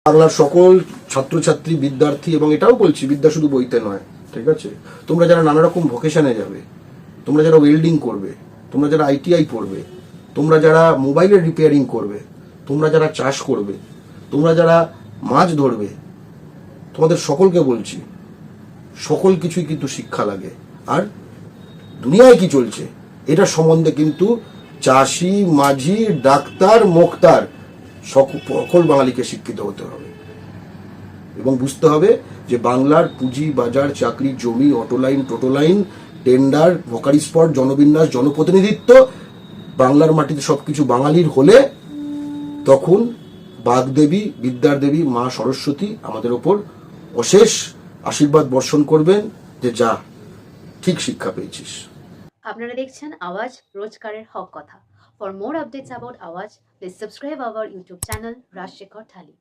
বাংলার সকল ছাত্রছাত্রী, বিদ্যার্থী, এবং এটাও বলছি বিদ্যা শুধু বইতে নয়, ঠিক আছে? তোমরা যারা নানা রকম ভোকেশনে যাবে, তোমরা যারা ওয়েল্ডিং করবে, তোমরা যারা আইটিআই পড়বে, তোমরা যারা মোবাইলের রিপেয়ারিং করবে, তোমরা যারা চাষ করবে, তোমরা যারা মাছ ধরবে, তোমাদের সকলকে বলছি, সকল কিছুই কিন্তু শিক্ষা লাগে। আর দুনিয়ায় কি চলছে এটা সম্বন্ধে কিন্তু চাষি, মাঝি, ডাক্তার, মোক্তার সকল বাঙালিকে শিক্ষিত হতে হবে এবং বুঝতে হবে যে বাংলার পুঁজি, বাজার, চাকরি, জমি, অটোলাইন, টোটোলাইন, টেন্ডার, ভোকারি স্পট, জনবিন্যাস, জনপ্রতিনিধিত্ব, বাংলার মাটিতে সবকিছু বাঙালির হলে তখন বাগদেবী, বিদ্যার দেবী মা সরস্বতী আমাদের ওপর অশেষ আশীর্বাদ বর্ষণ করবেন যে যা ঠিক শিক্ষা পেয়েছিস। আপনারা দেখছেন আওয়াজ, রোজকারের হক কথা। For more updates about Awaaz, please subscribe our YouTube channel Rajshekhar thali.